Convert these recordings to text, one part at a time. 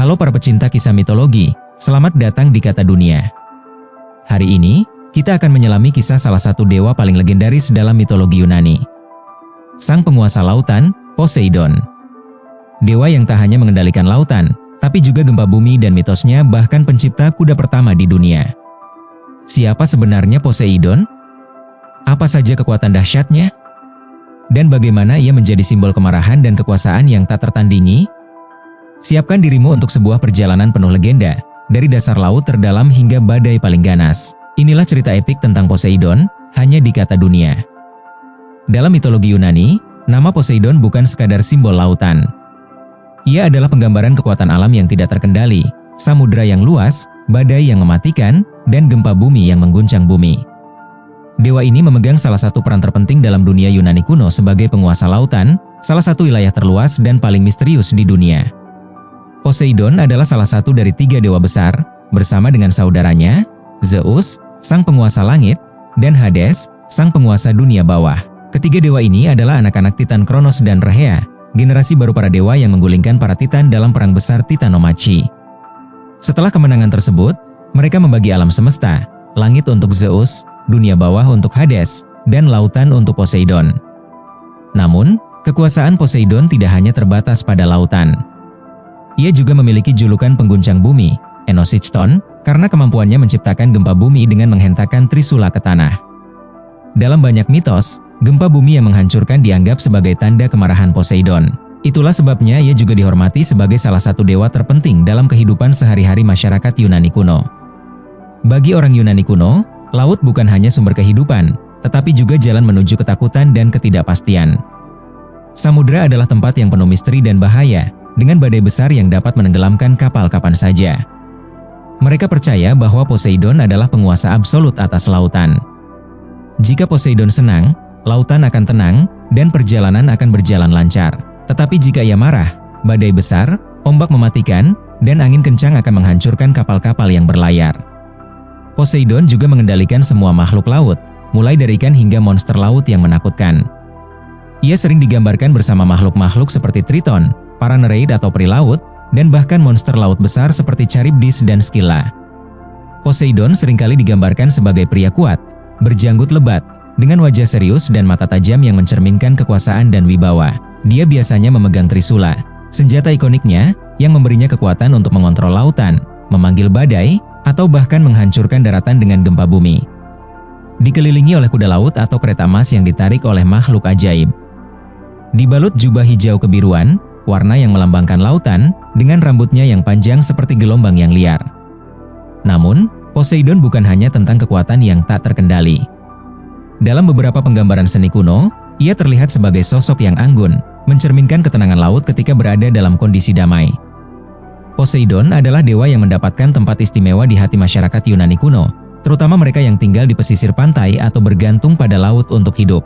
Halo para pecinta kisah mitologi, selamat datang di Kata Dunia. Hari ini, kita akan menyelami kisah salah satu dewa paling legendaris dalam mitologi Yunani. Sang penguasa lautan, Poseidon. Dewa yang tak hanya mengendalikan lautan, tapi juga gempa bumi dan mitosnya bahkan pencipta kuda pertama di dunia. Siapa sebenarnya Poseidon? Apa saja kekuatan dahsyatnya? Dan bagaimana ia menjadi simbol kemarahan dan kekuasaan yang tak tertandingi? Siapkan dirimu untuk sebuah perjalanan penuh legenda, dari dasar laut terdalam hingga badai paling ganas. Inilah cerita epik tentang Poseidon, hanya di Kata Dunia. Dalam mitologi Yunani, nama Poseidon bukan sekadar simbol lautan. Ia adalah penggambaran kekuatan alam yang tidak terkendali, samudera yang luas, badai yang mematikan, dan gempa bumi yang mengguncang bumi. Dewa ini memegang salah satu peran terpenting dalam dunia Yunani kuno sebagai penguasa lautan, salah satu wilayah terluas dan paling misterius di dunia. Poseidon adalah salah satu dari 3 dewa besar, bersama dengan saudaranya, Zeus, sang penguasa langit, dan Hades, sang penguasa dunia bawah. Ketiga dewa ini adalah anak-anak Titan Kronos dan Rhea, generasi baru para dewa yang menggulingkan para Titan dalam perang besar Titanomachi. Setelah kemenangan tersebut, mereka membagi alam semesta, langit untuk Zeus, dunia bawah untuk Hades, dan lautan untuk Poseidon. Namun, kekuasaan Poseidon tidak hanya terbatas pada lautan. Ia juga memiliki julukan pengguncang bumi, Enochichthon, karena kemampuannya menciptakan gempa bumi dengan menghentakkan trisula ke tanah. Dalam banyak mitos, gempa bumi yang menghancurkan dianggap sebagai tanda kemarahan Poseidon. Itulah sebabnya ia juga dihormati sebagai salah satu dewa terpenting dalam kehidupan sehari-hari masyarakat Yunani kuno. Bagi orang Yunani kuno, laut bukan hanya sumber kehidupan, tetapi juga jalan menuju ketakutan dan ketidakpastian. Samudra adalah tempat yang penuh misteri dan bahaya, dengan badai besar yang dapat menenggelamkan kapal kapan saja. Mereka percaya bahwa Poseidon adalah penguasa absolut atas lautan. Jika Poseidon senang, lautan akan tenang, dan perjalanan akan berjalan lancar. Tetapi jika ia marah, badai besar, ombak mematikan, dan angin kencang akan menghancurkan kapal-kapal yang berlayar. Poseidon juga mengendalikan semua makhluk laut, mulai dari ikan hingga monster laut yang menakutkan. Ia sering digambarkan bersama makhluk-makhluk seperti Triton, para Nereid atau peri laut, dan bahkan monster laut besar seperti Charybdis dan Scylla. Poseidon seringkali digambarkan sebagai pria kuat, berjanggut lebat, dengan wajah serius dan mata tajam yang mencerminkan kekuasaan dan wibawa. Dia biasanya memegang trisula, senjata ikoniknya yang memberinya kekuatan untuk mengontrol lautan, memanggil badai, atau bahkan menghancurkan daratan dengan gempa bumi. Dikelilingi oleh kuda laut atau kereta emas yang ditarik oleh makhluk ajaib. Dibalut jubah hijau kebiruan, warna yang melambangkan lautan, dengan rambutnya yang panjang seperti gelombang yang liar. Namun, Poseidon bukan hanya tentang kekuatan yang tak terkendali. Dalam beberapa penggambaran seni kuno, ia terlihat sebagai sosok yang anggun, mencerminkan ketenangan laut ketika berada dalam kondisi damai. Poseidon adalah dewa yang mendapatkan tempat istimewa di hati masyarakat Yunani kuno, terutama mereka yang tinggal di pesisir pantai atau bergantung pada laut untuk hidup.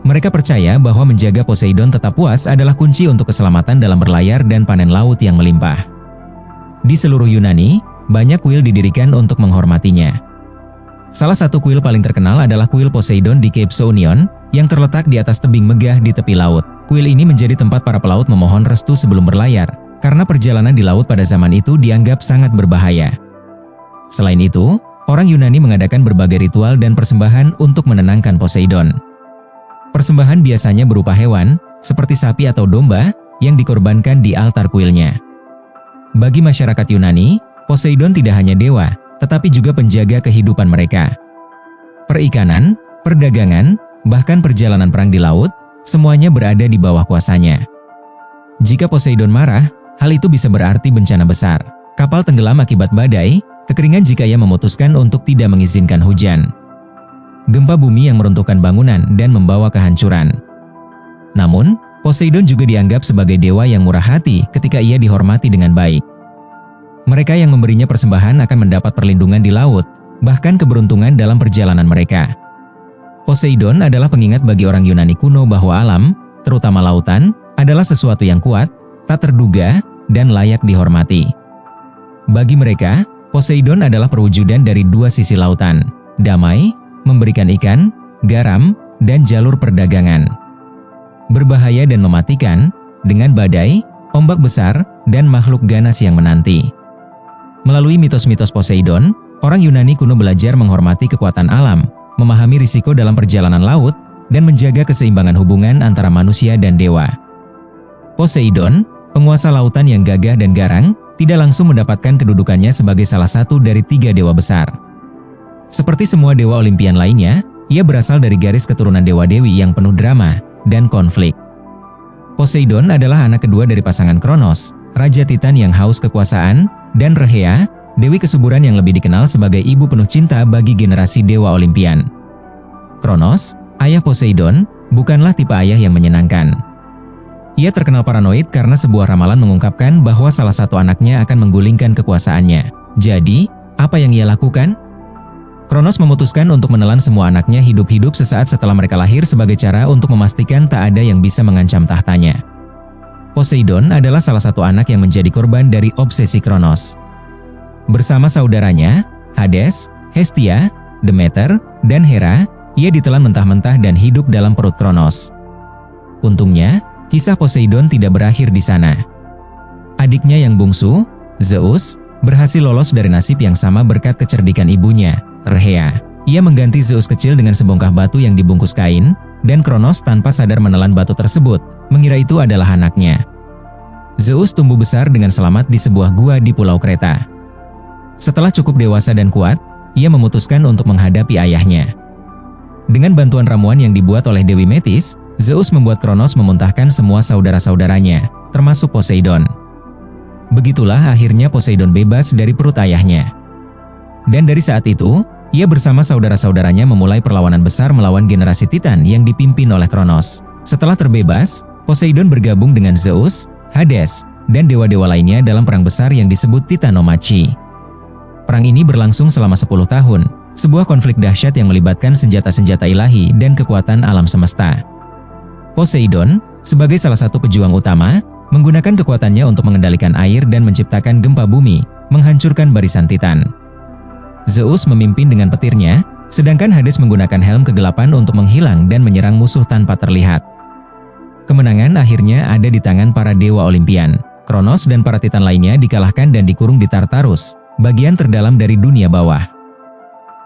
Mereka percaya bahwa menjaga Poseidon tetap puas adalah kunci untuk keselamatan dalam berlayar dan panen laut yang melimpah. Di seluruh Yunani, banyak kuil didirikan untuk menghormatinya. Salah satu kuil paling terkenal adalah kuil Poseidon di Cape Sounion, yang terletak di atas tebing megah di tepi laut. Kuil ini menjadi tempat para pelaut memohon restu sebelum berlayar, karena perjalanan di laut pada zaman itu dianggap sangat berbahaya. Selain itu, orang Yunani mengadakan berbagai ritual dan persembahan untuk menenangkan Poseidon. Persembahan biasanya berupa hewan, seperti sapi atau domba, yang dikorbankan di altar kuilnya. Bagi masyarakat Yunani, Poseidon tidak hanya dewa, tetapi juga penjaga kehidupan mereka. Perikanan, perdagangan, bahkan perjalanan perang di laut, semuanya berada di bawah kuasanya. Jika Poseidon marah, hal itu bisa berarti bencana besar. Kapal tenggelam akibat badai, kekeringan jika ia memutuskan untuk tidak mengizinkan hujan. Gempa bumi yang meruntuhkan bangunan dan membawa kehancuran. Namun, Poseidon juga dianggap sebagai dewa yang murah hati ketika ia dihormati dengan baik. Mereka yang memberinya persembahan akan mendapat perlindungan di laut, bahkan keberuntungan dalam perjalanan mereka. Poseidon adalah pengingat bagi orang Yunani kuno bahwa alam, terutama lautan, adalah sesuatu yang kuat, tak terduga, dan layak dihormati. Bagi mereka, Poseidon adalah perwujudan dari 2 sisi lautan, damai, memberikan ikan, garam, dan jalur perdagangan. Berbahaya dan mematikan, dengan badai, ombak besar, dan makhluk ganas yang menanti. Melalui mitos-mitos Poseidon, orang Yunani kuno belajar menghormati kekuatan alam, memahami risiko dalam perjalanan laut, dan menjaga keseimbangan hubungan antara manusia dan dewa. Poseidon, penguasa lautan yang gagah dan garang, tidak langsung mendapatkan kedudukannya sebagai salah satu dari 3 dewa besar. Seperti semua dewa Olimpian lainnya, ia berasal dari garis keturunan dewa-dewi yang penuh drama dan konflik. Poseidon adalah anak kedua dari pasangan Kronos, raja Titan yang haus kekuasaan, dan Rhea, dewi kesuburan yang lebih dikenal sebagai ibu penuh cinta bagi generasi dewa Olimpian. Kronos, ayah Poseidon, bukanlah tipe ayah yang menyenangkan. Ia terkenal paranoid karena sebuah ramalan mengungkapkan bahwa salah satu anaknya akan menggulingkan kekuasaannya. Jadi, apa yang ia lakukan? Kronos memutuskan untuk menelan semua anaknya hidup-hidup sesaat setelah mereka lahir sebagai cara untuk memastikan tak ada yang bisa mengancam tahtanya. Poseidon adalah salah satu anak yang menjadi korban dari obsesi Kronos. Bersama saudaranya, Hades, Hestia, Demeter, dan Hera, ia ditelan mentah-mentah dan hidup dalam perut Kronos. Untungnya, kisah Poseidon tidak berakhir di sana. Adiknya yang bungsu, Zeus, berhasil lolos dari nasib yang sama berkat kecerdikan ibunya, Rhea. Ia mengganti Zeus kecil dengan sebongkah batu yang dibungkus kain, dan Kronos tanpa sadar menelan batu tersebut, mengira itu adalah anaknya. Zeus tumbuh besar dengan selamat di sebuah gua di Pulau Kreta. Setelah cukup dewasa dan kuat, ia memutuskan untuk menghadapi ayahnya. Dengan bantuan ramuan yang dibuat oleh Dewi Metis, Zeus membuat Kronos memuntahkan semua saudara-saudaranya, termasuk Poseidon. Begitulah akhirnya Poseidon bebas dari perut ayahnya. Dan dari saat itu, ia bersama saudara-saudaranya memulai perlawanan besar melawan generasi Titan yang dipimpin oleh Kronos. Setelah terbebas, Poseidon bergabung dengan Zeus, Hades, dan dewa-dewa lainnya dalam perang besar yang disebut Titanomachi. Perang ini berlangsung selama 10 tahun, sebuah konflik dahsyat yang melibatkan senjata-senjata ilahi dan kekuatan alam semesta. Poseidon, sebagai salah satu pejuang utama, menggunakan kekuatannya untuk mengendalikan air dan menciptakan gempa bumi, menghancurkan barisan Titan. Zeus memimpin dengan petirnya, sedangkan Hades menggunakan helm kegelapan untuk menghilang dan menyerang musuh tanpa terlihat. Kemenangan akhirnya ada di tangan para dewa Olimpian. Kronos dan para Titan lainnya dikalahkan dan dikurung di Tartarus, bagian terdalam dari dunia bawah.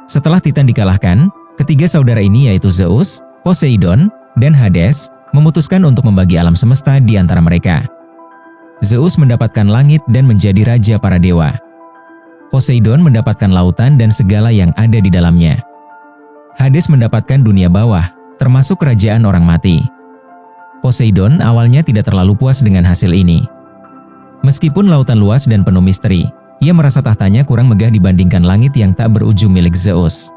Setelah Titan dikalahkan, ketiga saudara ini yaitu Zeus, Poseidon, dan Hades memutuskan untuk membagi alam semesta di antara mereka. Zeus mendapatkan langit dan menjadi raja para dewa. Poseidon mendapatkan lautan dan segala yang ada di dalamnya. Hades mendapatkan dunia bawah, termasuk kerajaan orang mati. Poseidon awalnya tidak terlalu puas dengan hasil ini. Meskipun lautan luas dan penuh misteri, ia merasa tahtanya kurang megah dibandingkan langit yang tak berujung milik Zeus.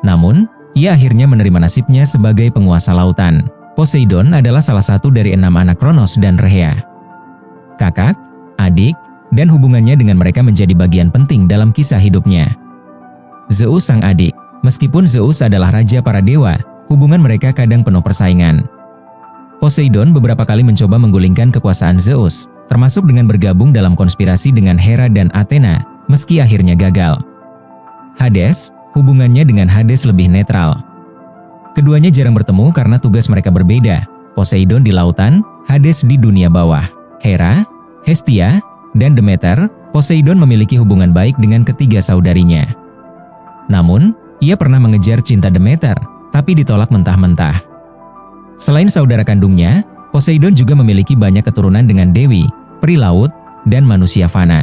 Namun, ia akhirnya menerima nasibnya sebagai penguasa lautan. Poseidon adalah salah satu dari 6 anak Kronos dan Rhea. Kakak, adik, dan hubungannya dengan mereka menjadi bagian penting dalam kisah hidupnya. Zeus sang adik, meskipun Zeus adalah raja para dewa, hubungan mereka kadang penuh persaingan. Poseidon beberapa kali mencoba menggulingkan kekuasaan Zeus, termasuk dengan bergabung dalam konspirasi dengan Hera dan Athena, meski akhirnya gagal. Hades, hubungannya dengan Hades lebih netral. Keduanya jarang bertemu karena tugas mereka berbeda. Poseidon di lautan, Hades di dunia bawah. Hera, Hestia, dan Demeter, Poseidon memiliki hubungan baik dengan ketiga saudarinya. Namun, ia pernah mengejar cinta Demeter, tapi ditolak mentah-mentah. Selain saudara kandungnya, Poseidon juga memiliki banyak keturunan dengan dewi, peri laut, dan manusia fana.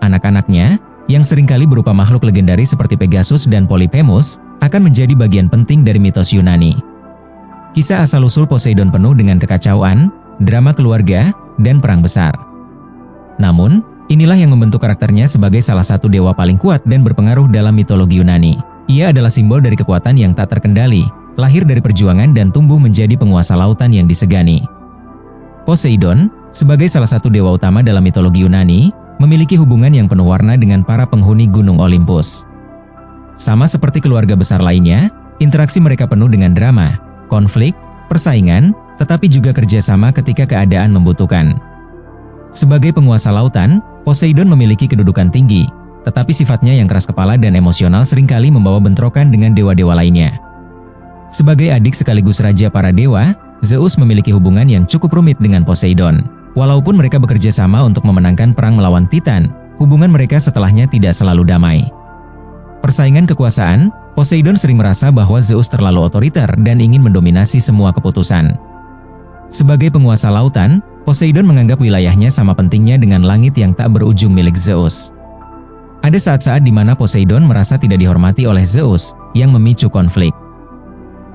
Anak-anaknya, yang seringkali berupa makhluk legendaris seperti Pegasus dan Polyphemus, akan menjadi bagian penting dari mitos Yunani. Kisah asal-usul Poseidon penuh dengan kekacauan, drama keluarga, dan perang besar. Namun, inilah yang membentuk karakternya sebagai salah satu dewa paling kuat dan berpengaruh dalam mitologi Yunani. Ia adalah simbol dari kekuatan yang tak terkendali, lahir dari perjuangan dan tumbuh menjadi penguasa lautan yang disegani. Poseidon, sebagai salah satu dewa utama dalam mitologi Yunani, memiliki hubungan yang penuh warna dengan para penghuni Gunung Olympus. Sama seperti keluarga besar lainnya, interaksi mereka penuh dengan drama, konflik, persaingan, tetapi juga kerjasama ketika keadaan membutuhkan. Sebagai penguasa lautan, Poseidon memiliki kedudukan tinggi, tetapi sifatnya yang keras kepala dan emosional seringkali membawa bentrokan dengan dewa-dewa lainnya. Sebagai adik sekaligus raja para dewa, Zeus memiliki hubungan yang cukup rumit dengan Poseidon. Walaupun mereka bekerja sama untuk memenangkan perang melawan Titan, hubungan mereka setelahnya tidak selalu damai. Persaingan kekuasaan, Poseidon sering merasa bahwa Zeus terlalu otoriter dan ingin mendominasi semua keputusan. Sebagai penguasa lautan, Poseidon menganggap wilayahnya sama pentingnya dengan langit yang tak berujung milik Zeus. Ada saat-saat di mana Poseidon merasa tidak dihormati oleh Zeus, yang memicu konflik.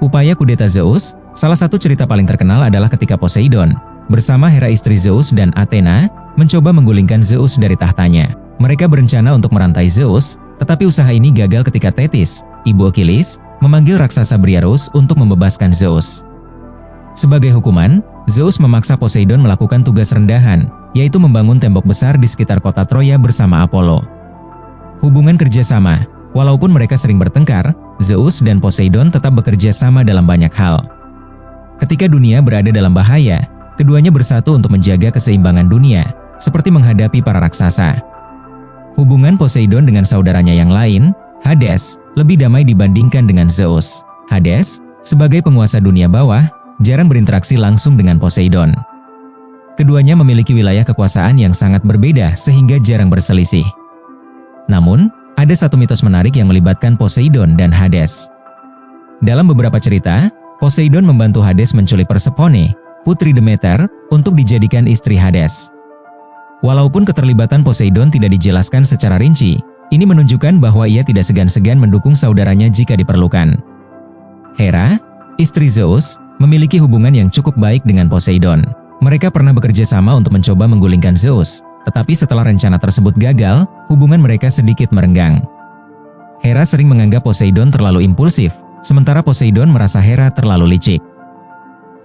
Upaya kudeta Zeus, salah satu cerita paling terkenal adalah ketika Poseidon, bersama Hera istri Zeus dan Athena, mencoba menggulingkan Zeus dari tahtanya. Mereka berencana untuk merantai Zeus, tetapi usaha ini gagal ketika Thetis, ibu Achilles, memanggil raksasa Briareus untuk membebaskan Zeus. Sebagai hukuman, Zeus memaksa Poseidon melakukan tugas rendahan, yaitu membangun tembok besar di sekitar kota Troya bersama Apollo. Hubungan kerjasama, walaupun mereka sering bertengkar, Zeus dan Poseidon tetap bekerja sama dalam banyak hal. Ketika dunia berada dalam bahaya, keduanya bersatu untuk menjaga keseimbangan dunia, seperti menghadapi para raksasa. Hubungan Poseidon dengan saudaranya yang lain, Hades, lebih damai dibandingkan dengan Zeus. Hades, sebagai penguasa dunia bawah, jarang berinteraksi langsung dengan Poseidon. Keduanya memiliki wilayah kekuasaan yang sangat berbeda sehingga jarang berselisih. Namun, ada satu mitos menarik yang melibatkan Poseidon dan Hades. Dalam beberapa cerita, Poseidon membantu Hades menculik Persephone, putri Demeter, untuk dijadikan istri Hades. Walaupun keterlibatan Poseidon tidak dijelaskan secara rinci, ini menunjukkan bahwa ia tidak segan-segan mendukung saudaranya jika diperlukan. Hera, istri Zeus, memiliki hubungan yang cukup baik dengan Poseidon. Mereka pernah bekerja sama untuk mencoba menggulingkan Zeus, tetapi setelah rencana tersebut gagal, hubungan mereka sedikit merenggang. Hera sering menganggap Poseidon terlalu impulsif, sementara Poseidon merasa Hera terlalu licik.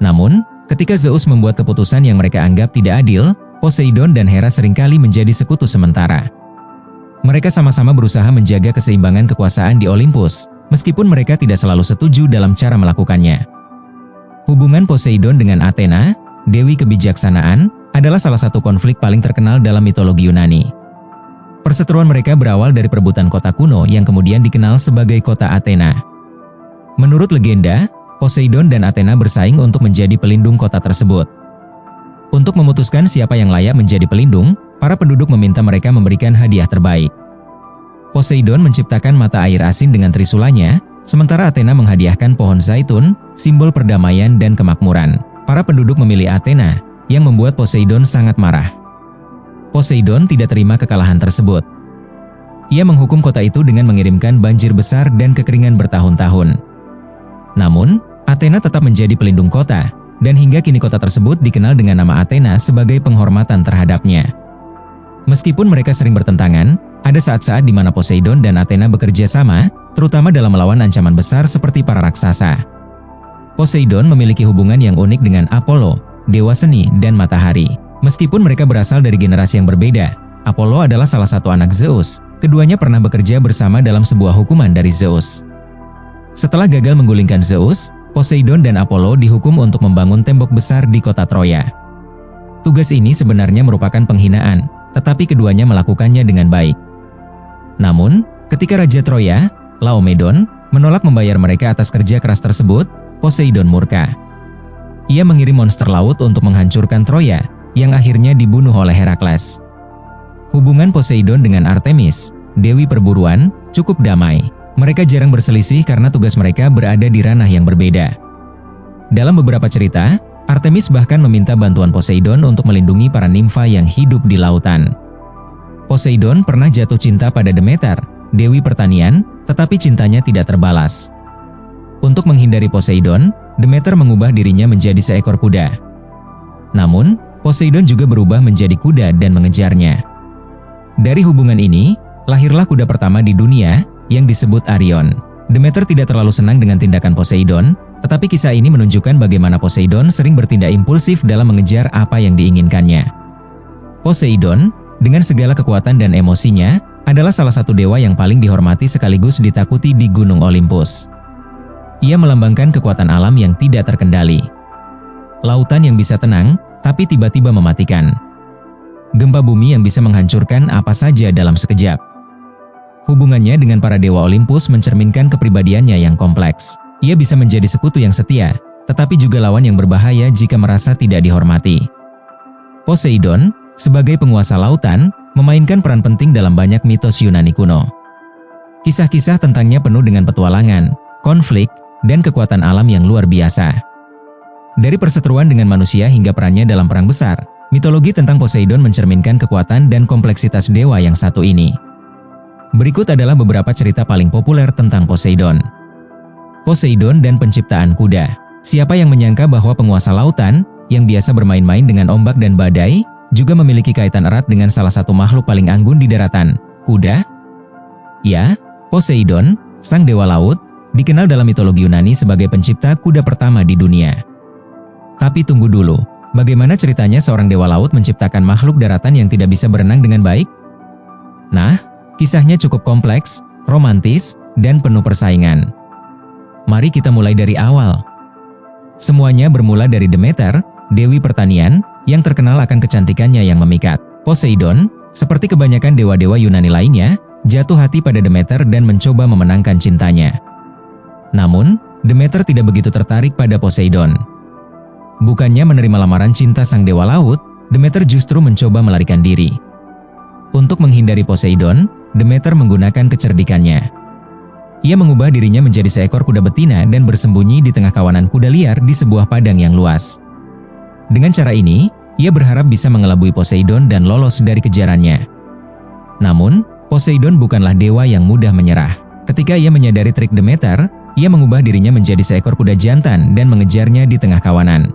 Namun, ketika Zeus membuat keputusan yang mereka anggap tidak adil, Poseidon dan Hera seringkali menjadi sekutu sementara. Mereka sama-sama berusaha menjaga keseimbangan kekuasaan di Olympus, meskipun mereka tidak selalu setuju dalam cara melakukannya. Hubungan Poseidon dengan Athena, dewi kebijaksanaan, adalah salah satu konflik paling terkenal dalam mitologi Yunani. Perseteruan mereka berawal dari perebutan kota kuno yang kemudian dikenal sebagai kota Athena. Menurut legenda, Poseidon dan Athena bersaing untuk menjadi pelindung kota tersebut. Untuk memutuskan siapa yang layak menjadi pelindung, para penduduk meminta mereka memberikan hadiah terbaik. Poseidon menciptakan mata air asin dengan trisulanya, sementara Athena menghadiahkan pohon zaitun, simbol perdamaian dan kemakmuran. Para penduduk memilih Athena, yang membuat Poseidon sangat marah. Poseidon tidak terima kekalahan tersebut. Ia menghukum kota itu dengan mengirimkan banjir besar dan kekeringan bertahun-tahun. Namun, Athena tetap menjadi pelindung kota, dan hingga kini kota tersebut dikenal dengan nama Athena sebagai penghormatan terhadapnya. Meskipun mereka sering bertentangan, ada saat-saat di mana Poseidon dan Athena bekerja sama, terutama dalam melawan ancaman besar seperti para raksasa. Poseidon memiliki hubungan yang unik dengan Apollo, dewa seni dan matahari. Meskipun mereka berasal dari generasi yang berbeda, Apollo adalah salah satu anak Zeus. Keduanya pernah bekerja bersama dalam sebuah hukuman dari Zeus. Setelah gagal menggulingkan Zeus, Poseidon dan Apollo dihukum untuk membangun tembok besar di kota Troya. Tugas ini sebenarnya merupakan penghinaan, tetapi keduanya melakukannya dengan baik. Namun, ketika Raja Troya, Laomedon, menolak membayar mereka atas kerja keras tersebut, Poseidon murka. Ia mengirim monster laut untuk menghancurkan Troya, yang akhirnya dibunuh oleh Herakles. Hubungan Poseidon dengan Artemis, dewi perburuan, cukup damai. Mereka jarang berselisih karena tugas mereka berada di ranah yang berbeda. Dalam beberapa cerita, Artemis bahkan meminta bantuan Poseidon untuk melindungi para nimfa yang hidup di lautan. Poseidon pernah jatuh cinta pada Demeter, dewi pertanian, tetapi cintanya tidak terbalas. Untuk menghindari Poseidon, Demeter mengubah dirinya menjadi seekor kuda. Namun, Poseidon juga berubah menjadi kuda dan mengejarnya. Dari hubungan ini, lahirlah kuda pertama di dunia, yang disebut Arion. Demeter tidak terlalu senang dengan tindakan Poseidon, tetapi kisah ini menunjukkan bagaimana Poseidon sering bertindak impulsif dalam mengejar apa yang diinginkannya. Poseidon, dengan segala kekuatan dan emosinya, adalah salah satu dewa yang paling dihormati sekaligus ditakuti di Gunung Olympus. Ia melambangkan kekuatan alam yang tidak terkendali. Lautan yang bisa tenang, tapi tiba-tiba mematikan. Gempa bumi yang bisa menghancurkan apa saja dalam sekejap. Hubungannya dengan para dewa Olympus mencerminkan kepribadiannya yang kompleks. Ia bisa menjadi sekutu yang setia, tetapi juga lawan yang berbahaya jika merasa tidak dihormati. Poseidon, sebagai penguasa lautan, memainkan peran penting dalam banyak mitos Yunani kuno. Kisah-kisah tentangnya penuh dengan petualangan, konflik, dan kekuatan alam yang luar biasa. Dari perseteruan dengan manusia hingga perannya dalam perang besar, mitologi tentang Poseidon mencerminkan kekuatan dan kompleksitas dewa yang satu ini. Berikut adalah beberapa cerita paling populer tentang Poseidon. Poseidon dan penciptaan kuda. Siapa yang menyangka bahwa penguasa lautan, yang biasa bermain-main dengan ombak dan badai, juga memiliki kaitan erat dengan salah satu makhluk paling anggun di daratan, kuda? Ya, Poseidon, sang dewa laut, dikenal dalam mitologi Yunani sebagai pencipta kuda pertama di dunia. Tapi tunggu dulu, bagaimana ceritanya seorang dewa laut menciptakan makhluk daratan yang tidak bisa berenang dengan baik? Nah, kisahnya cukup kompleks, romantis, dan penuh persaingan. Mari kita mulai dari awal. Semuanya bermula dari Demeter, dewi pertanian, yang terkenal akan kecantikannya yang memikat. Poseidon, seperti kebanyakan dewa-dewa Yunani lainnya, jatuh hati pada Demeter dan mencoba memenangkan cintanya. Namun, Demeter tidak begitu tertarik pada Poseidon. Bukannya menerima lamaran cinta sang dewa laut, Demeter justru mencoba melarikan diri. Untuk menghindari Poseidon, Demeter menggunakan kecerdikannya. Ia mengubah dirinya menjadi seekor kuda betina dan bersembunyi di tengah kawanan kuda liar di sebuah padang yang luas. Dengan cara ini, ia berharap bisa mengelabui Poseidon dan lolos dari kejarannya. Namun, Poseidon bukanlah dewa yang mudah menyerah. Ketika ia menyadari trik Demeter, ia mengubah dirinya menjadi seekor kuda jantan dan mengejarnya di tengah kawanan.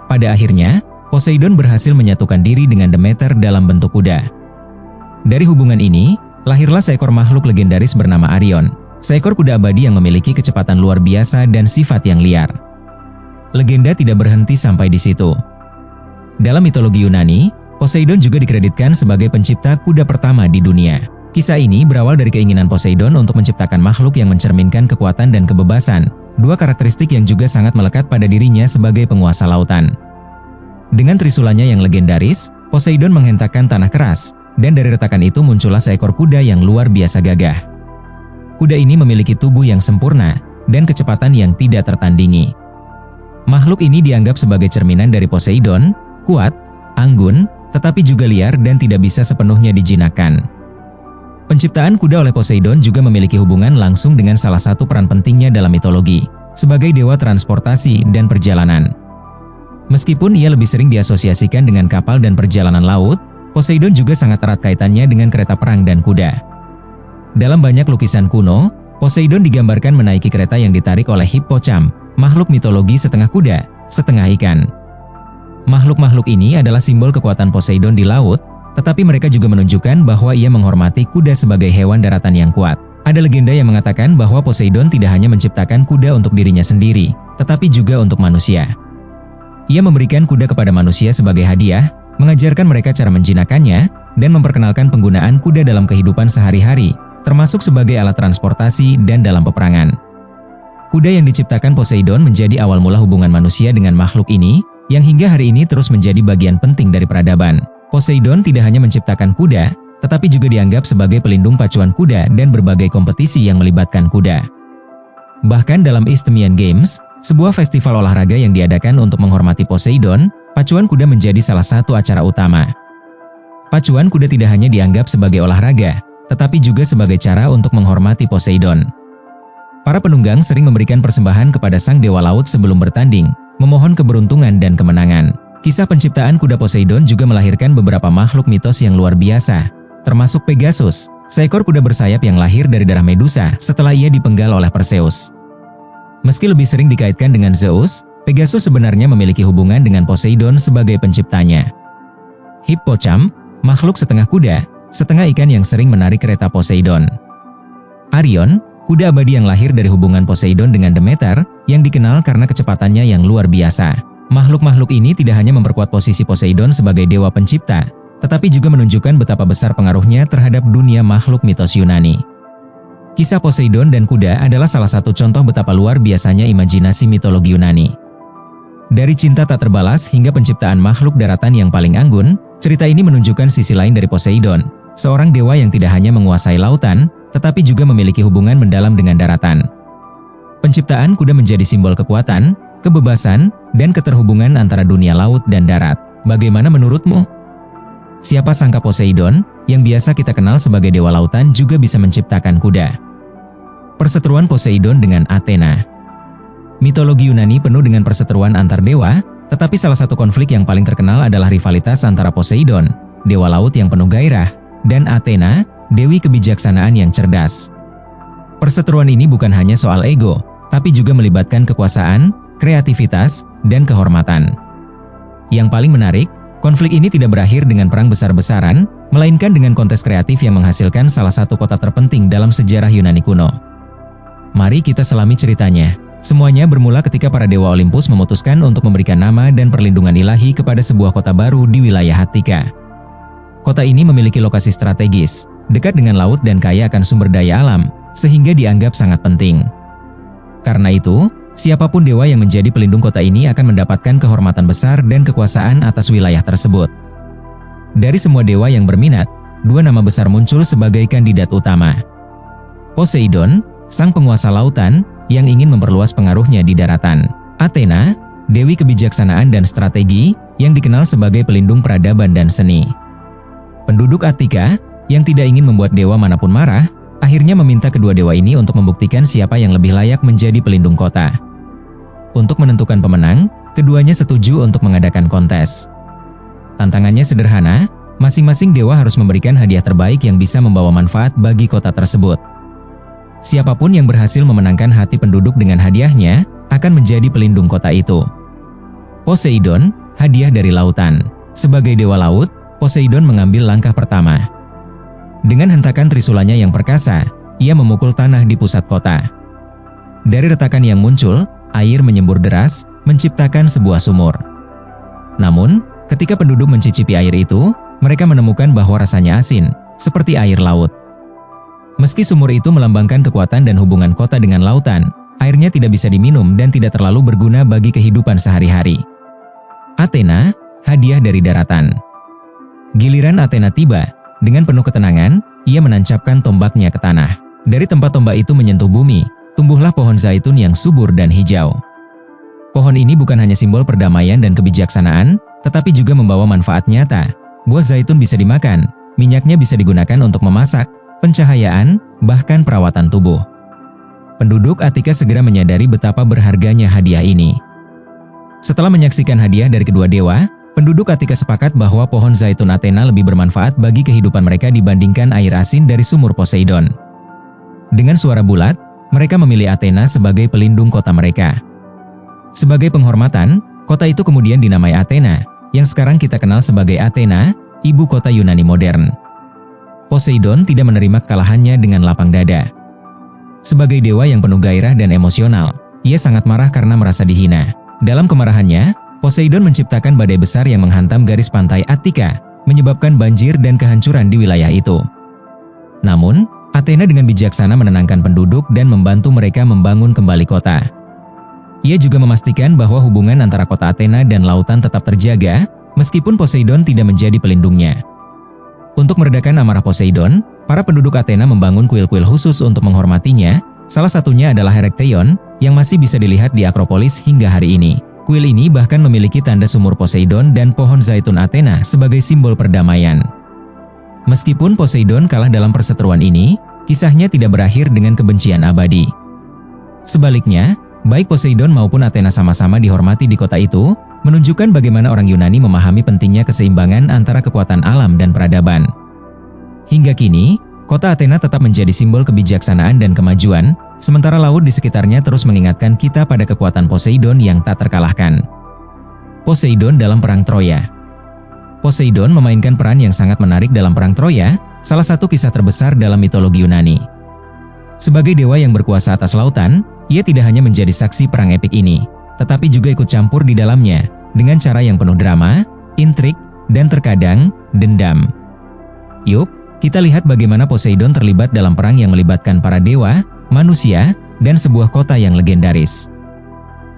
Pada akhirnya, Poseidon berhasil menyatukan diri dengan Demeter dalam bentuk kuda. Dari hubungan ini, lahirlah seekor makhluk legendaris bernama Arion, seekor kuda abadi yang memiliki kecepatan luar biasa dan sifat yang liar. Legenda tidak berhenti sampai di situ. Dalam mitologi Yunani, Poseidon juga dikreditkan sebagai pencipta kuda pertama di dunia. Kisah ini berawal dari keinginan Poseidon untuk menciptakan makhluk yang mencerminkan kekuatan dan kebebasan, dua karakteristik yang juga sangat melekat pada dirinya sebagai penguasa lautan. Dengan trisulanya yang legendaris, Poseidon menghentakkan tanah keras, dan dari retakan itu muncullah seekor kuda yang luar biasa gagah. Kuda ini memiliki tubuh yang sempurna dan kecepatan yang tidak tertandingi. Makhluk ini dianggap sebagai cerminan dari Poseidon, kuat, anggun, tetapi juga liar dan tidak bisa sepenuhnya dijinakkan. Penciptaan kuda oleh Poseidon juga memiliki hubungan langsung dengan salah satu peran pentingnya dalam mitologi, sebagai dewa transportasi dan perjalanan. Meskipun ia lebih sering diasosiasikan dengan kapal dan perjalanan laut, Poseidon juga sangat erat kaitannya dengan kereta perang dan kuda. Dalam banyak lukisan kuno, Poseidon digambarkan menaiki kereta yang ditarik oleh Hippocamp, makhluk mitologi setengah kuda, setengah ikan. Makhluk-makhluk ini adalah simbol kekuatan Poseidon di laut, tetapi mereka juga menunjukkan bahwa ia menghormati kuda sebagai hewan daratan yang kuat. Ada legenda yang mengatakan bahwa Poseidon tidak hanya menciptakan kuda untuk dirinya sendiri, tetapi juga untuk manusia. Ia memberikan kuda kepada manusia sebagai hadiah, mengajarkan mereka cara menjinakkannya, dan memperkenalkan penggunaan kuda dalam kehidupan sehari-hari, termasuk sebagai alat transportasi dan dalam peperangan. Kuda yang diciptakan Poseidon menjadi awal mula hubungan manusia dengan makhluk ini, yang hingga hari ini terus menjadi bagian penting dari peradaban. Poseidon tidak hanya menciptakan kuda, tetapi juga dianggap sebagai pelindung pacuan kuda dan berbagai kompetisi yang melibatkan kuda. Bahkan dalam Isthmian Games, sebuah festival olahraga yang diadakan untuk menghormati Poseidon, pacuan kuda menjadi salah satu acara utama. Pacuan kuda tidak hanya dianggap sebagai olahraga, tetapi juga sebagai cara untuk menghormati Poseidon. Para penunggang sering memberikan persembahan kepada sang dewa laut sebelum bertanding, memohon keberuntungan dan kemenangan. Kisah penciptaan kuda Poseidon juga melahirkan beberapa makhluk mitos yang luar biasa, termasuk Pegasus, seekor kuda bersayap yang lahir dari darah Medusa setelah ia dipenggal oleh Perseus. Meski lebih sering dikaitkan dengan Zeus, Pegasus sebenarnya memiliki hubungan dengan Poseidon sebagai penciptanya. Hippocamp, makhluk setengah kuda, setengah ikan yang sering menarik kereta Poseidon. Arion, kuda abadi yang lahir dari hubungan Poseidon dengan Demeter, yang dikenal karena kecepatannya yang luar biasa. Makhluk-makhluk ini tidak hanya memperkuat posisi Poseidon sebagai dewa pencipta, tetapi juga menunjukkan betapa besar pengaruhnya terhadap dunia makhluk mitos Yunani. Kisah Poseidon dan kuda adalah salah satu contoh betapa luar biasanya imajinasi mitologi Yunani. Dari cinta tak terbalas hingga penciptaan makhluk daratan yang paling anggun, cerita ini menunjukkan sisi lain dari Poseidon, seorang dewa yang tidak hanya menguasai lautan, tetapi juga memiliki hubungan mendalam dengan daratan. Penciptaan kuda menjadi simbol kekuatan, kebebasan, dan keterhubungan antara dunia laut dan darat. Bagaimana menurutmu? Siapa sangka Poseidon, yang biasa kita kenal sebagai dewa lautan, juga bisa menciptakan kuda. Perseteruan Poseidon dengan Athena. Mitologi Yunani penuh dengan perseteruan antar dewa, tetapi salah satu konflik yang paling terkenal adalah rivalitas antara Poseidon, dewa laut yang penuh gairah, dan Athena, dewi kebijaksanaan yang cerdas. Perseteruan ini bukan hanya soal ego, tapi juga melibatkan kekuasaan, kreativitas, dan kehormatan. Yang paling menarik, konflik ini tidak berakhir dengan perang besar-besaran, melainkan dengan kontes kreatif yang menghasilkan salah satu kota terpenting dalam sejarah Yunani kuno. Mari kita selami ceritanya. Semuanya bermula ketika para dewa Olympus memutuskan untuk memberikan nama dan perlindungan ilahi kepada sebuah kota baru di wilayah Attika. Kota ini memiliki lokasi strategis, dekat dengan laut dan kaya akan sumber daya alam, sehingga dianggap sangat penting. Karena itu, siapapun dewa yang menjadi pelindung kota ini akan mendapatkan kehormatan besar dan kekuasaan atas wilayah tersebut. Dari semua dewa yang berminat, dua nama besar muncul sebagai kandidat utama. Poseidon, sang penguasa lautan, yang ingin memperluas pengaruhnya di daratan. Athena, dewi kebijaksanaan dan strategi, yang dikenal sebagai pelindung peradaban dan seni. Penduduk Attika, yang tidak ingin membuat dewa manapun marah, akhirnya meminta kedua dewa ini untuk membuktikan siapa yang lebih layak menjadi pelindung kota. Untuk menentukan pemenang, keduanya setuju untuk mengadakan kontes. Tantangannya sederhana, masing-masing dewa harus memberikan hadiah terbaik yang bisa membawa manfaat bagi kota tersebut. Siapapun yang berhasil memenangkan hati penduduk dengan hadiahnya, akan menjadi pelindung kota itu. Poseidon, hadiah dari lautan. Sebagai dewa laut, Poseidon mengambil langkah pertama. Dengan hentakan trisulanya yang perkasa, ia memukul tanah di pusat kota. Dari retakan yang muncul, air menyembur deras, menciptakan sebuah sumur. Namun, ketika penduduk mencicipi air itu, mereka menemukan bahwa rasanya asin, seperti air laut. Meski sumur itu melambangkan kekuatan dan hubungan kota dengan lautan, airnya tidak bisa diminum dan tidak terlalu berguna bagi kehidupan sehari-hari. Athena, hadiah dari daratan. Giliran Athena tiba. Dengan penuh ketenangan, ia menancapkan tombaknya ke tanah. Dari tempat tombak itu menyentuh bumi, tumbuhlah pohon zaitun yang subur dan hijau. Pohon ini bukan hanya simbol perdamaian dan kebijaksanaan, tetapi juga membawa manfaat nyata. Buah zaitun bisa dimakan, minyaknya bisa digunakan untuk memasak, pencahayaan, bahkan perawatan tubuh. Penduduk Attika segera menyadari betapa berharganya hadiah ini. Setelah menyaksikan hadiah dari kedua dewa, penduduk Attika sepakat bahwa pohon zaitun Athena lebih bermanfaat bagi kehidupan mereka dibandingkan air asin dari sumur Poseidon. Dengan suara bulat, mereka memilih Athena sebagai pelindung kota mereka. Sebagai penghormatan, kota itu kemudian dinamai Athena, yang sekarang kita kenal sebagai Athena, ibu kota Yunani modern. Poseidon tidak menerima kekalahannya dengan lapang dada. Sebagai dewa yang penuh gairah dan emosional, ia sangat marah karena merasa dihina. Dalam kemarahannya, Poseidon menciptakan badai besar yang menghantam garis pantai Attika, menyebabkan banjir dan kehancuran di wilayah itu. Namun, Athena dengan bijaksana menenangkan penduduk dan membantu mereka membangun kembali kota. Ia juga memastikan bahwa hubungan antara kota Athena dan lautan tetap terjaga, meskipun Poseidon tidak menjadi pelindungnya. Untuk meredakan amarah Poseidon, para penduduk Athena membangun kuil-kuil khusus untuk menghormatinya, salah satunya adalah Herakleion, yang masih bisa dilihat di Akropolis hingga hari ini. Kuil ini bahkan memiliki tanda sumur Poseidon dan pohon zaitun Athena sebagai simbol perdamaian. Meskipun Poseidon kalah dalam perseteruan ini, kisahnya tidak berakhir dengan kebencian abadi. Sebaliknya, baik Poseidon maupun Athena sama-sama dihormati di kota itu, menunjukkan bagaimana orang Yunani memahami pentingnya keseimbangan antara kekuatan alam dan peradaban. Hingga kini, kota Athena tetap menjadi simbol kebijaksanaan dan kemajuan, sementara laut di sekitarnya terus mengingatkan kita pada kekuatan Poseidon yang tak terkalahkan. Poseidon dalam Perang Troya. Poseidon memainkan peran yang sangat menarik dalam Perang Troya, salah satu kisah terbesar dalam mitologi Yunani. Sebagai dewa yang berkuasa atas lautan, ia tidak hanya menjadi saksi perang epik ini, tetapi juga ikut campur di dalamnya, dengan cara yang penuh drama, intrik, dan terkadang dendam. Yuk, kita lihat bagaimana Poseidon terlibat dalam perang yang melibatkan para dewa, manusia, dan sebuah kota yang legendaris.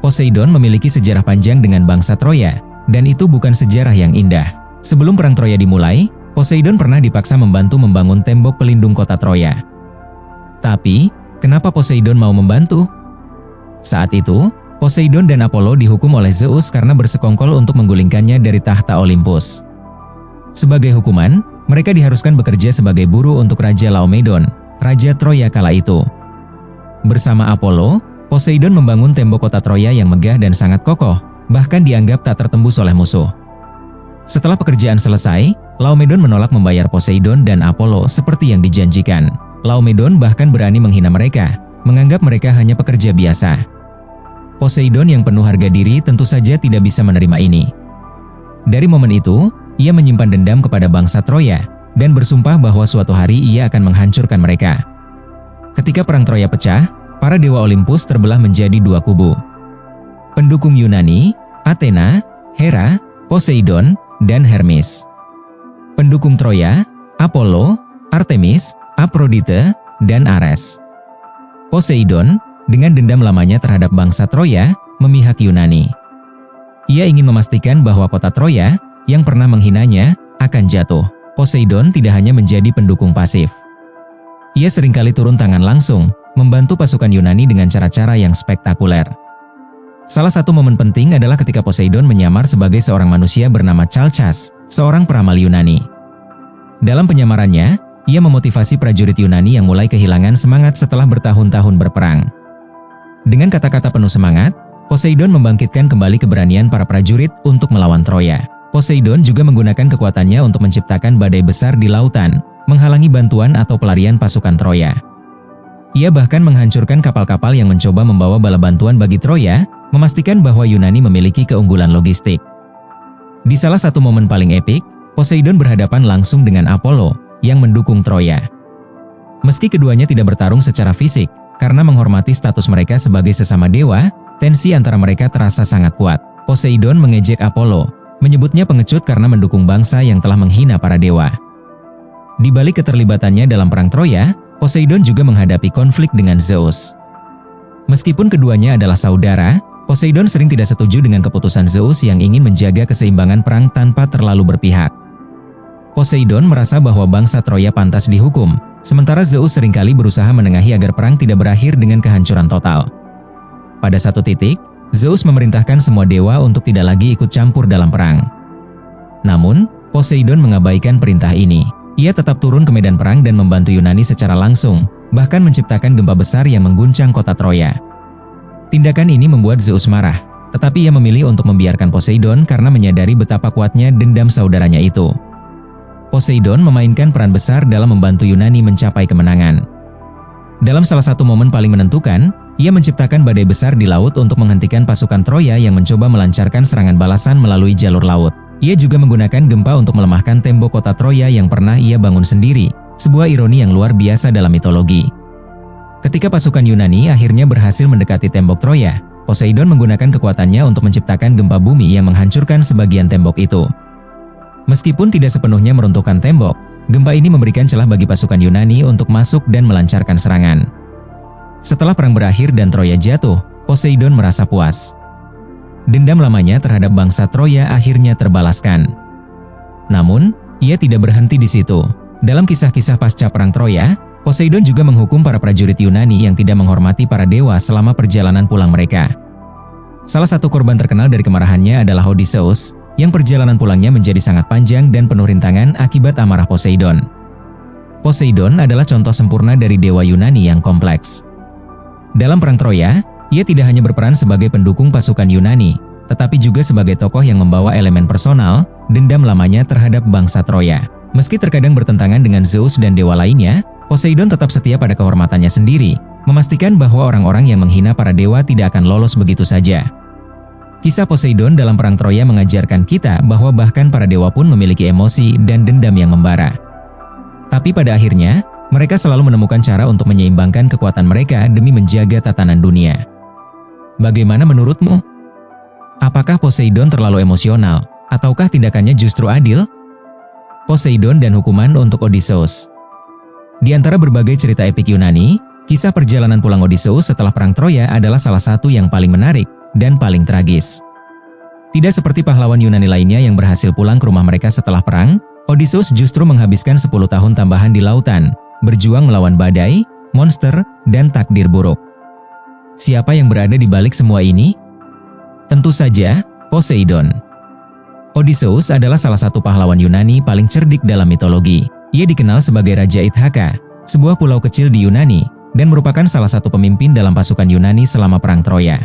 Poseidon memiliki sejarah panjang dengan bangsa Troya, dan itu bukan sejarah yang indah. Sebelum perang Troya dimulai, Poseidon pernah dipaksa membantu membangun tembok pelindung kota Troya. Tapi, kenapa Poseidon mau membantu? Saat itu, Poseidon dan Apollo dihukum oleh Zeus karena bersekongkol untuk menggulingkannya dari tahta Olympus. Sebagai hukuman, mereka diharuskan bekerja sebagai buruh untuk Raja Laomedon, Raja Troya kala itu. Bersama Apollo, Poseidon membangun tembok kota Troya yang megah dan sangat kokoh, bahkan dianggap tak tertembus oleh musuh. Setelah pekerjaan selesai, Laomedon menolak membayar Poseidon dan Apollo seperti yang dijanjikan. Laomedon bahkan berani menghina mereka, menganggap mereka hanya pekerja biasa. Poseidon yang penuh harga diri tentu saja tidak bisa menerima ini. Dari momen itu, ia menyimpan dendam kepada bangsa Troya dan bersumpah bahwa suatu hari ia akan menghancurkan mereka. Ketika perang Troya pecah, para dewa Olympus terbelah menjadi dua kubu. Pendukung Yunani, Athena, Hera, Poseidon, dan Hermes. Pendukung Troya, Apollo, Artemis, Aphrodite, dan Ares. Poseidon, dengan dendam lamanya terhadap bangsa Troya, memihak Yunani. Ia ingin memastikan bahwa kota Troya, yang pernah menghinanya, akan jatuh. Poseidon tidak hanya menjadi pendukung pasif. Ia seringkali turun tangan langsung, membantu pasukan Yunani dengan cara-cara yang spektakuler. Salah satu momen penting adalah ketika Poseidon menyamar sebagai seorang manusia bernama Chalcas, seorang peramal Yunani. Dalam penyamarannya, ia memotivasi prajurit Yunani yang mulai kehilangan semangat setelah bertahun-tahun berperang. Dengan kata-kata penuh semangat, Poseidon membangkitkan kembali keberanian para prajurit untuk melawan Troya. Poseidon juga menggunakan kekuatannya untuk menciptakan badai besar di lautan, menghalangi bantuan atau pelarian pasukan Troya. Ia bahkan menghancurkan kapal-kapal yang mencoba membawa bala bantuan bagi Troya, memastikan bahwa Yunani memiliki keunggulan logistik. Di salah satu momen paling epik, Poseidon berhadapan langsung dengan Apollo yang mendukung Troya. Meski keduanya tidak bertarung secara fisik, karena menghormati status mereka sebagai sesama dewa, tensi antara mereka terasa sangat kuat. Poseidon mengejek Apollo, menyebutnya pengecut karena mendukung bangsa yang telah menghina para dewa. Di balik keterlibatannya dalam perang Troya, Poseidon juga menghadapi konflik dengan Zeus. Meskipun keduanya adalah saudara, Poseidon sering tidak setuju dengan keputusan Zeus yang ingin menjaga keseimbangan perang tanpa terlalu berpihak. Poseidon merasa bahwa bangsa Troya pantas dihukum, sementara Zeus seringkali berusaha menengahi agar perang tidak berakhir dengan kehancuran total. Pada satu titik, Zeus memerintahkan semua dewa untuk tidak lagi ikut campur dalam perang. Namun, Poseidon mengabaikan perintah ini. Ia tetap turun ke medan perang dan membantu Yunani secara langsung, bahkan menciptakan gempa besar yang mengguncang kota Troya. Tindakan ini membuat Zeus marah, tetapi ia memilih untuk membiarkan Poseidon karena menyadari betapa kuatnya dendam saudaranya itu. Poseidon memainkan peran besar dalam membantu Yunani mencapai kemenangan. Dalam salah satu momen paling menentukan, ia menciptakan badai besar di laut untuk menghentikan pasukan Troya yang mencoba melancarkan serangan balasan melalui jalur laut. Ia juga menggunakan gempa untuk melemahkan tembok kota Troya yang pernah ia bangun sendiri, sebuah ironi yang luar biasa dalam mitologi. Ketika pasukan Yunani akhirnya berhasil mendekati tembok Troya, Poseidon menggunakan kekuatannya untuk menciptakan gempa bumi yang menghancurkan sebagian tembok itu. Meskipun tidak sepenuhnya meruntuhkan tembok, gempa ini memberikan celah bagi pasukan Yunani untuk masuk dan melancarkan serangan. Setelah perang berakhir dan Troya jatuh, Poseidon merasa puas. Dendam lamanya terhadap bangsa Troya akhirnya terbalaskan. Namun, ia tidak berhenti di situ. Dalam kisah-kisah pasca perang Troya, Poseidon juga menghukum para prajurit Yunani yang tidak menghormati para dewa selama perjalanan pulang mereka. Salah satu korban terkenal dari kemarahannya adalah Odysseus, yang perjalanan pulangnya menjadi sangat panjang dan penuh rintangan akibat amarah Poseidon. Poseidon adalah contoh sempurna dari dewa Yunani yang kompleks. Dalam perang Troya, ia tidak hanya berperan sebagai pendukung pasukan Yunani, tetapi juga sebagai tokoh yang membawa elemen personal, dendam lamanya terhadap bangsa Troya. Meski terkadang bertentangan dengan Zeus dan dewa lainnya, Poseidon tetap setia pada kehormatannya sendiri, memastikan bahwa orang-orang yang menghina para dewa tidak akan lolos begitu saja. Kisah Poseidon dalam perang Troya mengajarkan kita bahwa bahkan para dewa pun memiliki emosi dan dendam yang membara. Tapi pada akhirnya, mereka selalu menemukan cara untuk menyeimbangkan kekuatan mereka demi menjaga tatanan dunia. Bagaimana menurutmu? Apakah Poseidon terlalu emosional, ataukah tindakannya justru adil? Poseidon dan hukuman untuk Odysseus. Di antara berbagai cerita epik Yunani, kisah perjalanan pulang Odysseus setelah perang Troya adalah salah satu yang paling menarik dan paling tragis. Tidak seperti pahlawan Yunani lainnya yang berhasil pulang ke rumah mereka setelah perang, Odysseus justru menghabiskan 10 tahun tambahan di lautan, berjuang melawan badai, monster, dan takdir buruk. Siapa yang berada di balik semua ini? Tentu saja, Poseidon. Odysseus adalah salah satu pahlawan Yunani paling cerdik dalam mitologi. Ia dikenal sebagai Raja Ithaka, sebuah pulau kecil di Yunani, dan merupakan salah satu pemimpin dalam pasukan Yunani selama Perang Troya.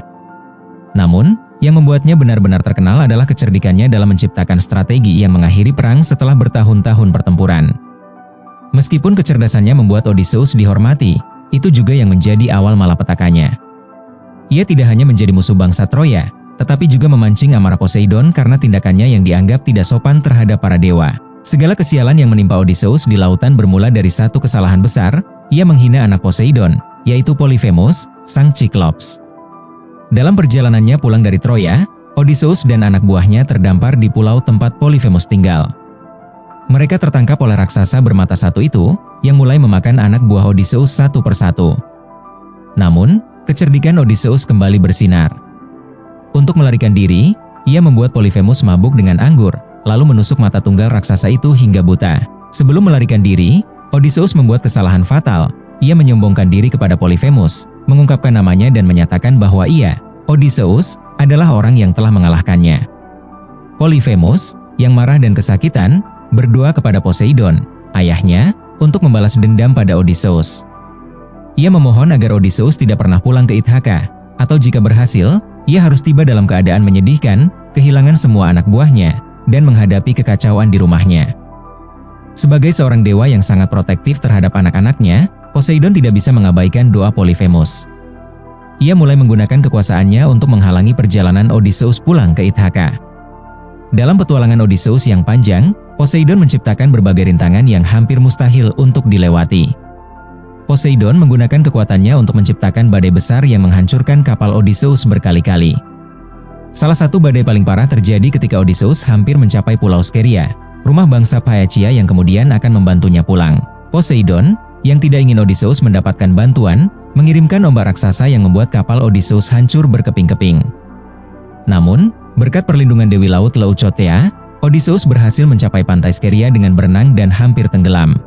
Namun, yang membuatnya benar-benar terkenal adalah kecerdikannya dalam menciptakan strategi yang mengakhiri perang setelah bertahun-tahun pertempuran. Meskipun kecerdasannya membuat Odysseus dihormati, itu juga yang menjadi awal malapetakannya. Ia tidak hanya menjadi musuh bangsa Troya, tetapi juga memancing amarah Poseidon karena tindakannya yang dianggap tidak sopan terhadap para dewa. Segala kesialan yang menimpa Odysseus di lautan bermula dari satu kesalahan besar, ia menghina anak Poseidon, yaitu Polyphemus, sang Cyclops. Dalam perjalanannya pulang dari Troya, Odysseus dan anak buahnya terdampar di pulau tempat Polyphemus tinggal. Mereka tertangkap oleh raksasa bermata satu itu, yang mulai memakan anak buah Odysseus satu persatu. Namun, kecerdikan Odysseus kembali bersinar. Untuk melarikan diri, ia membuat Polyphemus mabuk dengan anggur, lalu menusuk mata tunggal raksasa itu hingga buta. Sebelum melarikan diri, Odysseus membuat kesalahan fatal. Ia menyombongkan diri kepada Polyphemus, mengungkapkan namanya dan menyatakan bahwa ia, Odysseus, adalah orang yang telah mengalahkannya. Polyphemus, yang marah dan kesakitan, berdoa kepada Poseidon, ayahnya, untuk membalas dendam pada Odysseus. Ia memohon agar Odysseus tidak pernah pulang ke Ithaka, atau jika berhasil, ia harus tiba dalam keadaan menyedihkan, kehilangan semua anak buahnya, dan menghadapi kekacauan di rumahnya. Sebagai seorang dewa yang sangat protektif terhadap anak-anaknya, Poseidon tidak bisa mengabaikan doa Polyphemus. Ia mulai menggunakan kekuasaannya untuk menghalangi perjalanan Odysseus pulang ke Ithaka. Dalam petualangan Odysseus yang panjang, Poseidon menciptakan berbagai rintangan yang hampir mustahil untuk dilewati. Poseidon menggunakan kekuatannya untuk menciptakan badai besar yang menghancurkan kapal Odysseus berkali-kali. Salah satu badai paling parah terjadi ketika Odysseus hampir mencapai Pulau Scheria, rumah bangsa Phaeacia yang kemudian akan membantunya pulang. Poseidon, yang tidak ingin Odysseus mendapatkan bantuan, mengirimkan ombak raksasa yang membuat kapal Odysseus hancur berkeping-keping. Namun, berkat perlindungan Dewi Laut Leucothea, Odysseus berhasil mencapai pantai Scheria dengan berenang dan hampir tenggelam.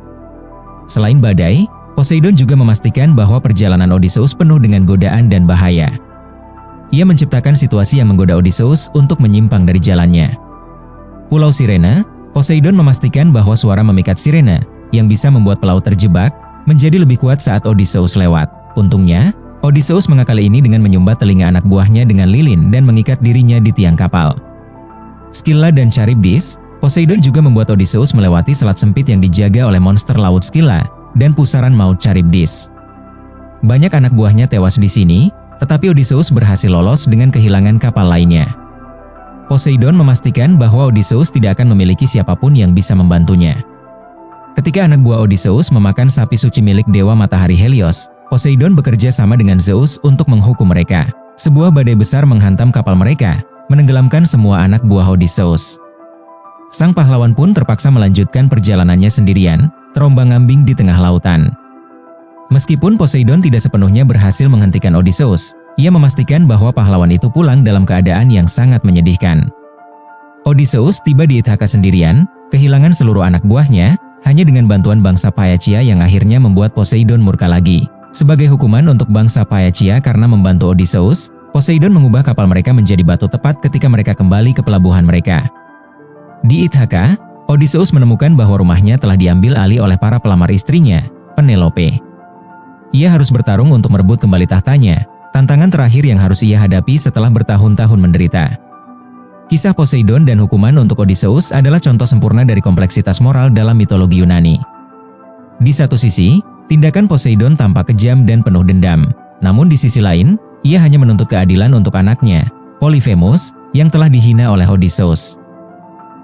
Selain badai, Poseidon juga memastikan bahwa perjalanan Odysseus penuh dengan godaan dan bahaya. Ia menciptakan situasi yang menggoda Odysseus untuk menyimpang dari jalannya. Pulau Sirena, Poseidon memastikan bahwa suara memikat sirena, yang bisa membuat pelaut terjebak, menjadi lebih kuat saat Odysseus lewat. Untungnya, Odysseus mengakali ini dengan menyumbat telinga anak buahnya dengan lilin dan mengikat dirinya di tiang kapal. Scylla dan Charybdis, Poseidon juga membuat Odysseus melewati selat sempit yang dijaga oleh monster laut Scylla dan pusaran maut Charybdis. Banyak anak buahnya tewas di sini, tetapi Odysseus berhasil lolos dengan kehilangan kapal lainnya. Poseidon memastikan bahwa Odysseus tidak akan memiliki siapapun yang bisa membantunya. Ketika anak buah Odysseus memakan sapi suci milik dewa matahari Helios, Poseidon bekerja sama dengan Zeus untuk menghukum mereka. Sebuah badai besar menghantam kapal mereka, menenggelamkan semua anak buah Odysseus. Sang pahlawan pun terpaksa melanjutkan perjalanannya sendirian, terombang-ambing di tengah lautan. Meskipun Poseidon tidak sepenuhnya berhasil menghentikan Odysseus, ia memastikan bahwa pahlawan itu pulang dalam keadaan yang sangat menyedihkan. Odysseus tiba di Ithaka sendirian, kehilangan seluruh anak buahnya, hanya dengan bantuan bangsa Phaeacia yang akhirnya membuat Poseidon murka lagi. Sebagai hukuman untuk bangsa Phaeacia karena membantu Odysseus, Poseidon mengubah kapal mereka menjadi batu tepat ketika mereka kembali ke pelabuhan mereka. Di Ithaka, Odysseus menemukan bahwa rumahnya telah diambil alih oleh para pelamar istrinya, Penelope. Ia harus bertarung untuk merebut kembali tahtanya, tantangan terakhir yang harus ia hadapi setelah bertahun-tahun menderita. Kisah Poseidon dan hukuman untuk Odysseus adalah contoh sempurna dari kompleksitas moral dalam mitologi Yunani. Di satu sisi, tindakan Poseidon tampak kejam dan penuh dendam. Namun di sisi lain, ia hanya menuntut keadilan untuk anaknya, Polyphemus, yang telah dihina oleh Odysseus.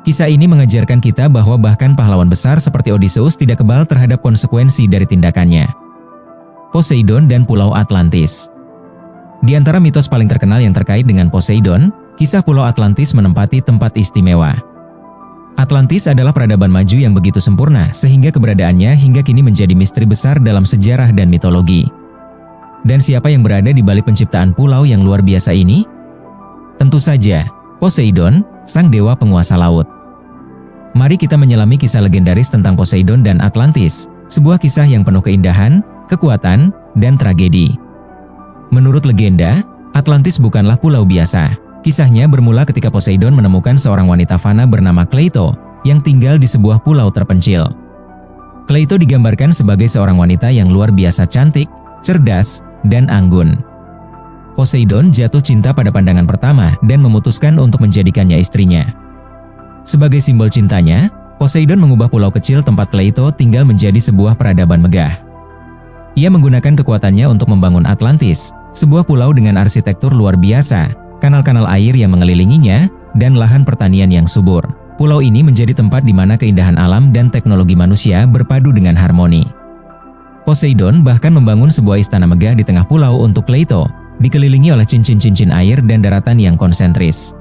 Kisah ini mengajarkan kita bahwa bahkan pahlawan besar seperti Odysseus tidak kebal terhadap konsekuensi dari tindakannya. Poseidon dan Pulau Atlantis. Di antara mitos paling terkenal yang terkait dengan Poseidon, kisah Pulau Atlantis menempati tempat istimewa. Atlantis adalah peradaban maju yang begitu sempurna sehingga keberadaannya hingga kini menjadi misteri besar dalam sejarah dan mitologi. Dan siapa yang berada di balik penciptaan pulau yang luar biasa ini? Tentu saja, Poseidon, sang dewa penguasa laut. Mari kita menyelami kisah legendaris tentang Poseidon dan Atlantis, sebuah kisah yang penuh keindahan, kekuatan, dan tragedi. Menurut legenda, Atlantis bukanlah pulau biasa. Kisahnya bermula ketika Poseidon menemukan seorang wanita fana bernama Kleito yang tinggal di sebuah pulau terpencil. Kleito digambarkan sebagai seorang wanita yang luar biasa cantik, cerdas, dan anggun. Poseidon jatuh cinta pada pandangan pertama dan memutuskan untuk menjadikannya istrinya. Sebagai simbol cintanya, Poseidon mengubah pulau kecil tempat Kleito tinggal menjadi sebuah peradaban megah. Ia menggunakan kekuatannya untuk membangun Atlantis, sebuah pulau dengan arsitektur luar biasa, kanal-kanal air yang mengelilinginya, dan lahan pertanian yang subur. Pulau ini menjadi tempat di mana keindahan alam dan teknologi manusia berpadu dengan harmoni. Poseidon bahkan membangun sebuah istana megah di tengah pulau untuk Kleito, dikelilingi oleh cincin-cincin air dan daratan yang konsentris.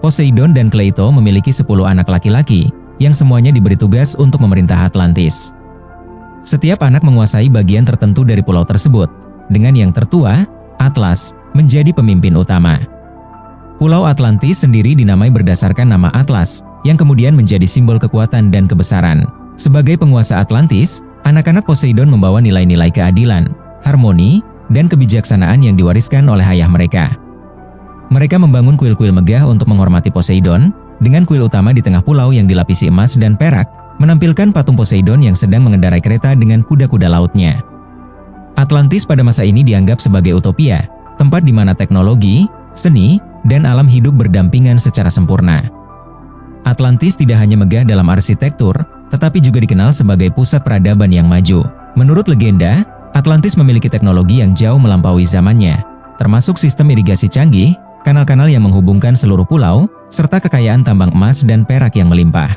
Poseidon dan Kleito memiliki 10 anak laki-laki, yang semuanya diberi tugas untuk memerintah Atlantis. Setiap anak menguasai bagian tertentu dari pulau tersebut, dengan yang tertua, Atlas, menjadi pemimpin utama. Pulau Atlantis sendiri dinamai berdasarkan nama Atlas, yang kemudian menjadi simbol kekuatan dan kebesaran. Sebagai penguasa Atlantis, anak-anak Poseidon membawa nilai-nilai keadilan, harmoni, dan kebijaksanaan yang diwariskan oleh ayah mereka. Mereka membangun kuil-kuil megah untuk menghormati Poseidon, dengan kuil utama di tengah pulau yang dilapisi emas dan perak, menampilkan patung Poseidon yang sedang mengendarai kereta dengan kuda-kuda lautnya. Atlantis pada masa ini dianggap sebagai utopia, tempat di mana teknologi, seni, dan alam hidup berdampingan secara sempurna. Atlantis tidak hanya megah dalam arsitektur, tetapi juga dikenal sebagai pusat peradaban yang maju. Menurut legenda, Atlantis memiliki teknologi yang jauh melampaui zamannya, termasuk sistem irigasi canggih, kanal-kanal yang menghubungkan seluruh pulau, serta kekayaan tambang emas dan perak yang melimpah.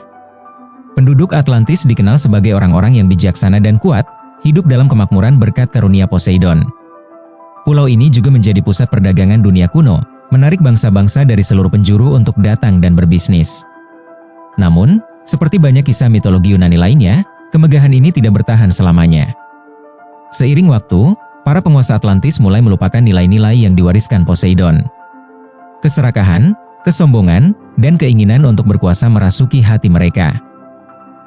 Penduduk Atlantis dikenal sebagai orang-orang yang bijaksana dan kuat, hidup dalam kemakmuran berkat karunia Poseidon. Pulau ini juga menjadi pusat perdagangan dunia kuno, menarik bangsa-bangsa dari seluruh penjuru untuk datang dan berbisnis. Namun, seperti banyak kisah mitologi Yunani lainnya, kemegahan ini tidak bertahan selamanya. Seiring waktu, para penguasa Atlantis mulai melupakan nilai-nilai yang diwariskan Poseidon. Keserakahan, kesombongan, dan keinginan untuk berkuasa merasuki hati mereka.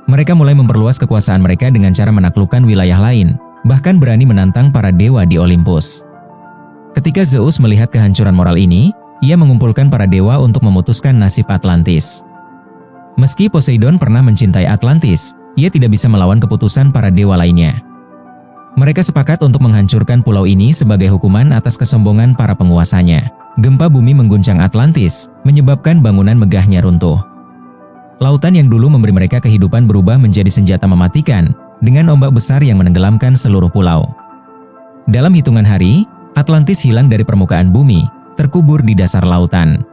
Mereka mulai memperluas kekuasaan mereka dengan cara menaklukkan wilayah lain, bahkan berani menantang para dewa di Olympus. Ketika Zeus melihat kehancuran moral ini, ia mengumpulkan para dewa untuk memutuskan nasib Atlantis. Meski Poseidon pernah mencintai Atlantis, ia tidak bisa melawan keputusan para dewa lainnya. Mereka sepakat untuk menghancurkan pulau ini sebagai hukuman atas kesombongan para penguasanya. Gempa bumi mengguncang Atlantis, menyebabkan bangunan megahnya runtuh. Lautan yang dulu memberi mereka kehidupan berubah menjadi senjata mematikan, dengan ombak besar yang menenggelamkan seluruh pulau. Dalam hitungan hari, Atlantis hilang dari permukaan bumi, terkubur di dasar lautan.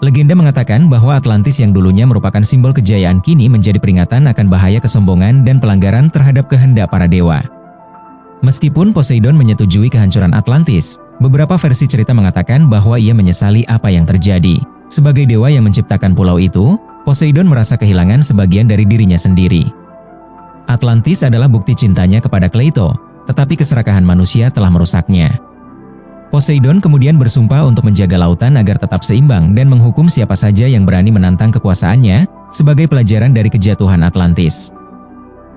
Legenda mengatakan bahwa Atlantis yang dulunya merupakan simbol kejayaan kini menjadi peringatan akan bahaya kesombongan dan pelanggaran terhadap kehendak para dewa. Meskipun Poseidon menyetujui kehancuran Atlantis, beberapa versi cerita mengatakan bahwa ia menyesali apa yang terjadi. Sebagai dewa yang menciptakan pulau itu, Poseidon merasa kehilangan sebagian dari dirinya sendiri. Atlantis adalah bukti cintanya kepada Kleito, tetapi keserakahan manusia telah merusaknya. Poseidon kemudian bersumpah untuk menjaga lautan agar tetap seimbang dan menghukum siapa saja yang berani menantang kekuasaannya sebagai pelajaran dari kejatuhan Atlantis.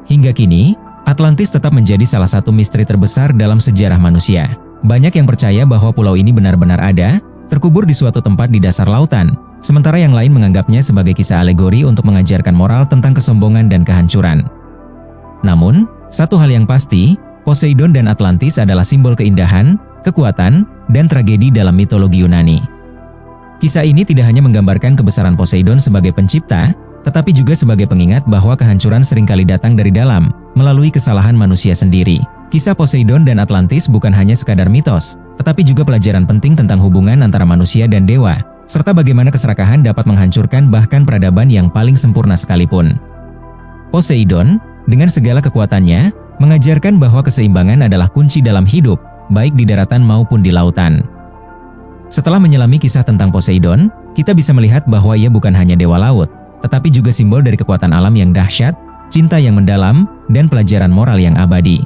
Hingga kini, Atlantis tetap menjadi salah satu misteri terbesar dalam sejarah manusia. Banyak yang percaya bahwa pulau ini benar-benar ada, terkubur di suatu tempat di dasar lautan, sementara yang lain menganggapnya sebagai kisah alegori untuk mengajarkan moral tentang kesombongan dan kehancuran. Namun, satu hal yang pasti, Poseidon dan Atlantis adalah simbol keindahan, kekuatan, dan tragedi dalam mitologi Yunani. Kisah ini tidak hanya menggambarkan kebesaran Poseidon sebagai pencipta, tetapi juga sebagai pengingat bahwa kehancuran seringkali datang dari dalam, melalui kesalahan manusia sendiri. Kisah Poseidon dan Atlantis bukan hanya sekadar mitos, tetapi juga pelajaran penting tentang hubungan antara manusia dan dewa, serta bagaimana keserakahan dapat menghancurkan bahkan peradaban yang paling sempurna sekalipun. Poseidon, dengan segala kekuatannya, mengajarkan bahwa keseimbangan adalah kunci dalam hidup, baik di daratan maupun di lautan. Setelah menyelami kisah tentang Poseidon, kita bisa melihat bahwa ia bukan hanya dewa laut, tetapi juga simbol dari kekuatan alam yang dahsyat, cinta yang mendalam, dan pelajaran moral yang abadi.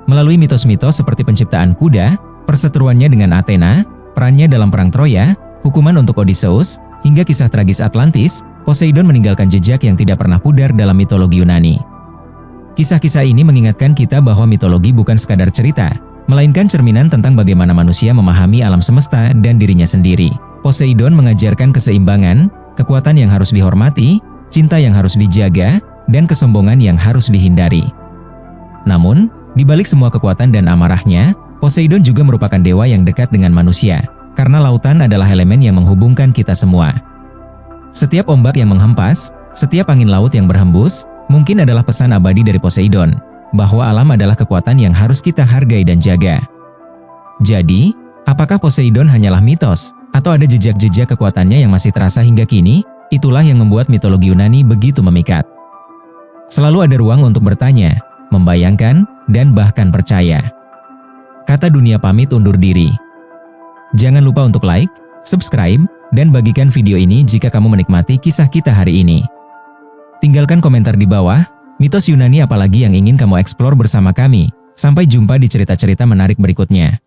Melalui mitos-mitos seperti penciptaan kuda, perseteruannya dengan Athena, perannya dalam perang Troya, hukuman untuk Odysseus, hingga kisah tragis Atlantis, Poseidon meninggalkan jejak yang tidak pernah pudar dalam mitologi Yunani. Kisah-kisah ini mengingatkan kita bahwa mitologi bukan sekadar cerita, melainkan cerminan tentang bagaimana manusia memahami alam semesta dan dirinya sendiri. Poseidon mengajarkan keseimbangan, kekuatan yang harus dihormati, cinta yang harus dijaga, dan kesombongan yang harus dihindari. Namun, di balik semua kekuatan dan amarahnya, Poseidon juga merupakan dewa yang dekat dengan manusia, karena lautan adalah elemen yang menghubungkan kita semua. Setiap ombak yang menghempas, setiap angin laut yang berhembus, mungkin adalah pesan abadi dari Poseidon, bahwa alam adalah kekuatan yang harus kita hargai dan jaga. Jadi, apakah Poseidon hanyalah mitos, atau ada jejak-jejak kekuatannya yang masih terasa hingga kini? Itulah yang membuat mitologi Yunani begitu memikat. Selalu ada ruang untuk bertanya, membayangkan, dan bahkan percaya. Kata Dunia pamit undur diri. Jangan lupa untuk like, subscribe, dan bagikan video ini jika kamu menikmati kisah kita hari ini. Tinggalkan komentar di bawah, mitos Yunani apalagi yang ingin kamu eksplor bersama kami. Sampai jumpa di cerita-cerita menarik berikutnya.